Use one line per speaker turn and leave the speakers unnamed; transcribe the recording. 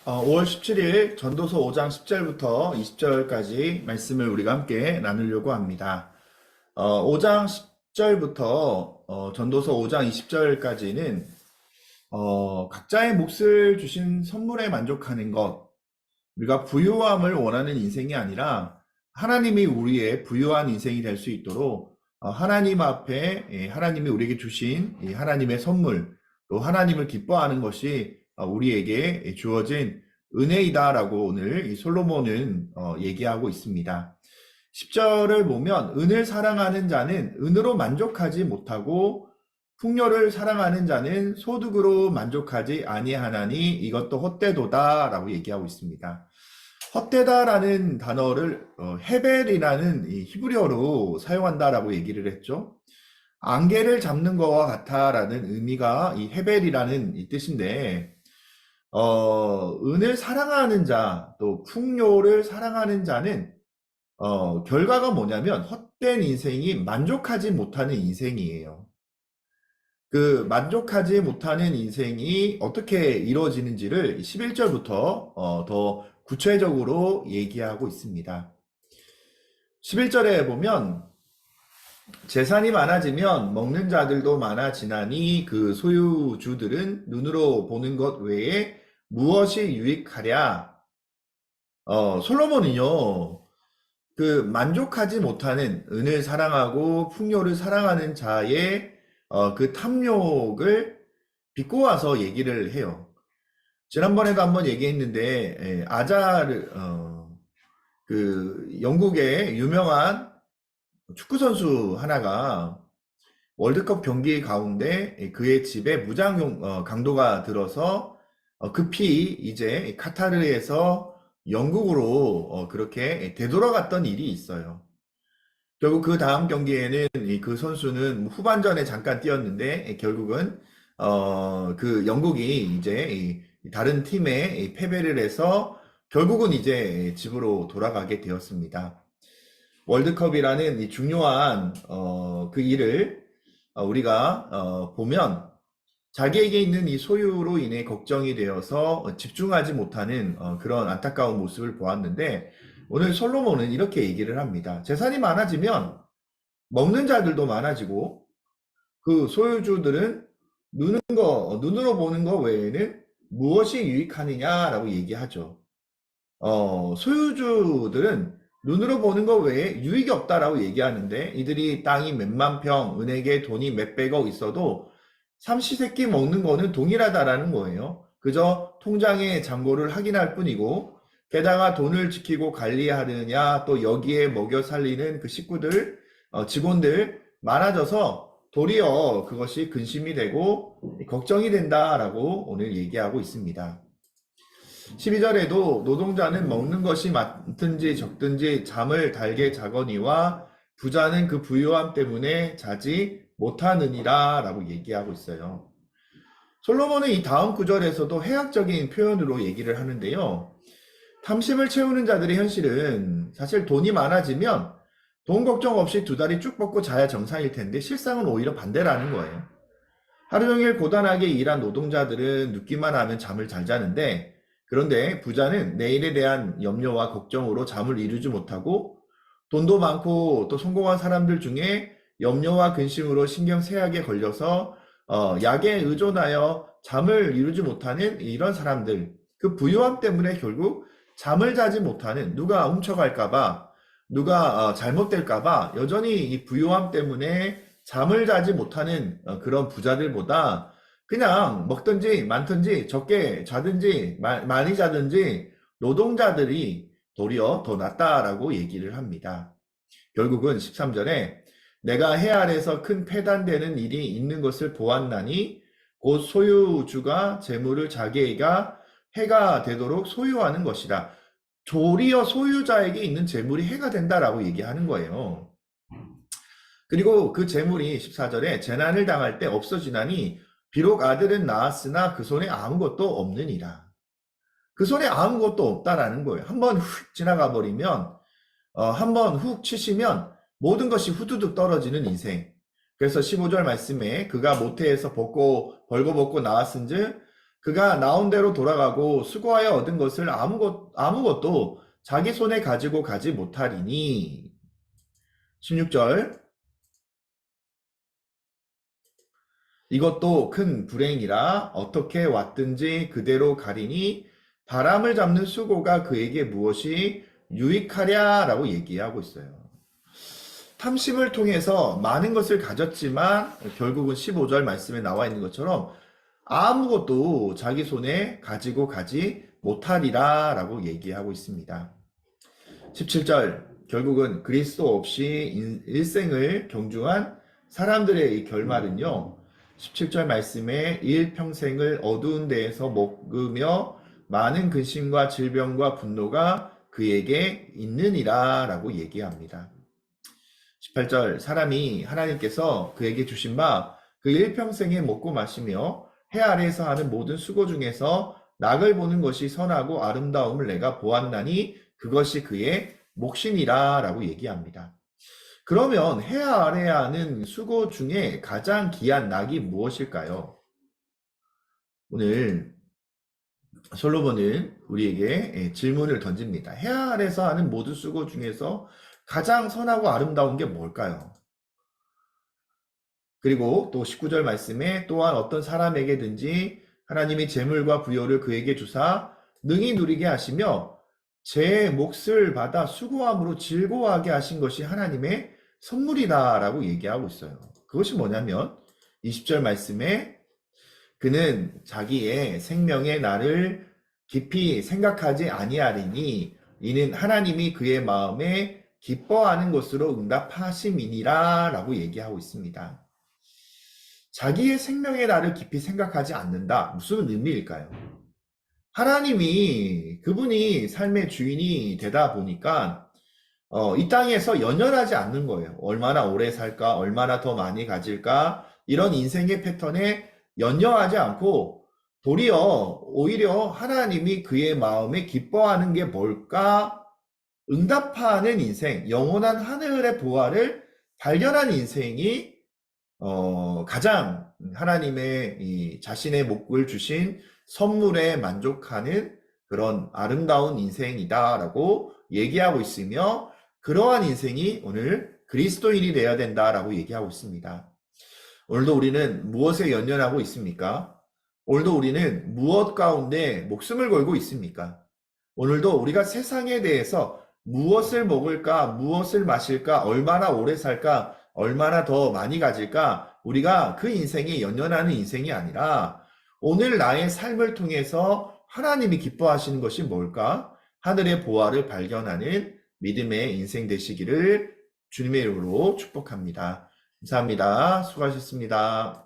5월 17일 전도서 5장 10절부터 20절까지 말씀을 우리가 함께 나누려고 합니다. 5장 10절부터 전도서 5장 20절까지는 각자의 몫을 주신 선물에 만족하는 것, 우리가 부유함을 원하는 인생이 아니라 하나님이 우리의 부유한 인생이 될 수 있도록 하나님 앞에 하나님이 우리에게 주신 하나님의 선물, 또 하나님을 기뻐하는 것이 우리에게 주어진 은혜이다라고 오늘 이 솔로몬은 얘기하고 있습니다. 10절을 보면 은을 사랑하는 자는 은으로 만족하지 못하고 풍요를 사랑하는 자는 소득으로 만족하지 아니하나니 이것도 헛되도다라고 얘기하고 있습니다. 헛되다라는 단어를 헤벨이라는 이 히브리어로 사용한다라고 얘기를 했죠. 안개를 잡는 것과 같아라는 의미가 이 헤벨이라는 이 뜻인데, 은을 사랑하는 자, 또 풍요를 사랑하는 자는 결과가 뭐냐면 헛된 인생이 만족하지 못하는 인생이에요. 그 만족하지 못하는 인생이 어떻게 이루어지는지를 11절부터 더 구체적으로 얘기하고 있습니다. 11절에 보면 재산이 많아지면 먹는 자들도 많아지나니 그 소유주들은 눈으로 보는 것 외에 무엇이 유익하랴? 솔로몬은요, 그 만족하지 못하는 은을 사랑하고 풍요를 사랑하는 자의 그 탐욕을 비꼬아서 얘기를 해요. 지난번에도 한번 얘기했는데, 아자르, 그 영국의 유명한 축구 선수 하나가 월드컵 경기 가운데 그의 집에 무장 강도가 들어서 급히 이제 카타르에서 영국으로 그렇게 되돌아갔던 일이 있어요. 결국 그 다음 경기에는 그 선수는 후반전에 잠깐 뛰었는데 결국은 그 영국이 이제 다른 팀에 패배를 해서 결국은 이제 집으로 돌아가게 되었습니다. 월드컵이라는 이 중요한 그 일을 우리가 보면 자기에게 있는 이 소유로 인해 걱정이 되어서 집중하지 못하는 그런 안타까운 모습을 보았는데, 오늘 솔로몬은 이렇게 얘기를 합니다. 재산이 많아지면 먹는 자들도 많아지고 그 소유주들은 눈으로 보는 거 외에는 무엇이 유익하느냐라고 얘기하죠. 소유주들은 눈으로 보는 것 외에 유익이 없다라고 얘기하는데, 이들이 땅이 몇만 평, 은행에 돈이 몇백억 있어도 삼시세끼 먹는 거는 동일하다라는 거예요. 그저 통장의 잔고를 확인할 뿐이고, 게다가 돈을 지키고 관리하느냐, 또 여기에 먹여 살리는 그 식구들, 직원들 많아져서 도리어 그것이 근심이 되고 걱정이 된다라고 오늘 얘기하고 있습니다. 12절에도 노동자는 먹는 것이 많든지 적든지 잠을 달게 자거니와 부자는 그 부유함 때문에 자지 못하느니라 라고 얘기하고 있어요. 솔로몬은 이 다음 구절에서도 해학적인 표현으로 얘기를 하는데요. 탐심을 채우는 자들의 현실은 사실 돈이 많아지면 돈 걱정 없이 두 다리 쭉 뻗고 자야 정상일 텐데 실상은 오히려 반대라는 거예요. 하루 종일 고단하게 일한 노동자들은 눕기만 하면 잠을 잘 자는데, 그런데 부자는 내일에 대한 염려와 걱정으로 잠을 이루지 못하고 돈도 많고 또 성공한 사람들 중에 염려와 근심으로 신경쇠약에 걸려서 약에 의존하여 잠을 이루지 못하는 이런 사람들, 그 부유함 때문에 결국 잠을 자지 못하는, 누가 훔쳐갈까봐, 누가 잘못될까봐 여전히 이 부유함 때문에 잠을 자지 못하는 그런 부자들보다 그냥 먹든지 많든지 적게 자든지 많이 자든지 노동자들이 도리어 더 낫다라고 얘기를 합니다. 결국은 13절에 내가 해 아래서 큰 패단되는 일이 있는 것을 보았나니 곧 소유주가 재물을 자기가 해가 되도록 소유하는 것이다. 도리어 소유자에게 있는 재물이 해가 된다라고 얘기하는 거예요. 그리고 그 재물이 14절에 재난을 당할 때 없어지나니 비록 아들은 낳았으나 그 손에 아무것도 없느니라. 그 손에 아무것도 없다라는 거예요. 한번 훅 지나가 버리면, 한번 훅 치시면 모든 것이 후두둑 떨어지는 인생. 그래서 15절 말씀에 그가 모태에서 벌거벗고 나왔은즉 그가 나온 대로 돌아가고 수고하여 얻은 것을 아무것도 자기 손에 가지고 가지 못하리니. 16절. 이것도 큰 불행이라 어떻게 왔든지 그대로 가리니 바람을 잡는 수고가 그에게 무엇이 유익하랴라고 얘기하고 있어요. 탐심을 통해서 많은 것을 가졌지만 결국은 15절 말씀에 나와 있는 것처럼 아무것도 자기 손에 가지고 가지 못하리라 라고 얘기하고 있습니다. 17절. 결국은 그리스도 없이 일생을 경중한 사람들의 이 결말은요, 17절 말씀에 일평생을 어두운 데에서 먹으며 많은 근심과 질병과 분노가 그에게 있느니라 라고 얘기합니다. 18절. 사람이 하나님께서 그에게 주신 바 그 일평생에 먹고 마시며 해 아래에서 하는 모든 수고 중에서 낙을 보는 것이 선하고 아름다움을 내가 보았나니 그것이 그의 몫이니라 라고 얘기합니다. 그러면 해 아래에 하는 수고 중에 가장 귀한 낙이 무엇일까요? 오늘 솔로몬은 우리에게 질문을 던집니다. 해 아래에서 하는 모든 수고 중에서 가장 선하고 아름다운 게 뭘까요? 그리고 또 19절 말씀에 또한 어떤 사람에게든지 하나님이 재물과 부여를 그에게 주사 능히 누리게 하시며 제 몫을 받아 수고함으로 즐거워하게 하신 것이 하나님의 선물이다 라고 얘기하고 있어요. 그것이 뭐냐면 20절 말씀에 그는 자기의 생명의 날을 깊이 생각하지 아니하리니 이는 하나님이 그의 마음에 기뻐하는 것으로 응답하심이니라 라고 얘기하고 있습니다. 자기의 생명의 날을 깊이 생각하지 않는다. 무슨 의미일까요? 하나님이 그분이 삶의 주인이 되다 보니까 이 땅에서 연연하지 않는 거예요. 얼마나 오래 살까? 얼마나 더 많이 가질까? 이런 인생의 패턴에 연연하지 않고 도리어 오히려 하나님이 그의 마음에 기뻐하는 게 뭘까? 응답하는 인생, 영원한 하늘의 보화를 발견한 인생이 가장 하나님의 이 자신의 목을 주신 선물에 만족하는 그런 아름다운 인생이다라고 얘기하고 있으며 그러한 인생이 오늘 그리스도인이 되어야 된다라고 얘기하고 있습니다. 오늘도 우리는 무엇에 연연하고 있습니까? 오늘도 우리는 무엇 가운데 목숨을 걸고 있습니까? 오늘도 우리가 세상에 대해서 무엇을 먹을까, 무엇을 마실까, 얼마나 오래 살까, 얼마나 더 많이 가질까, 우리가 그 인생에 연연하는 인생이 아니라 오늘 나의 삶을 통해서 하나님이 기뻐하시는 것이 뭘까? 하늘의 보화를 발견하는 믿음의 인생 되시기를 주님의 이름으로 축복합니다. 감사합니다. 수고하셨습니다.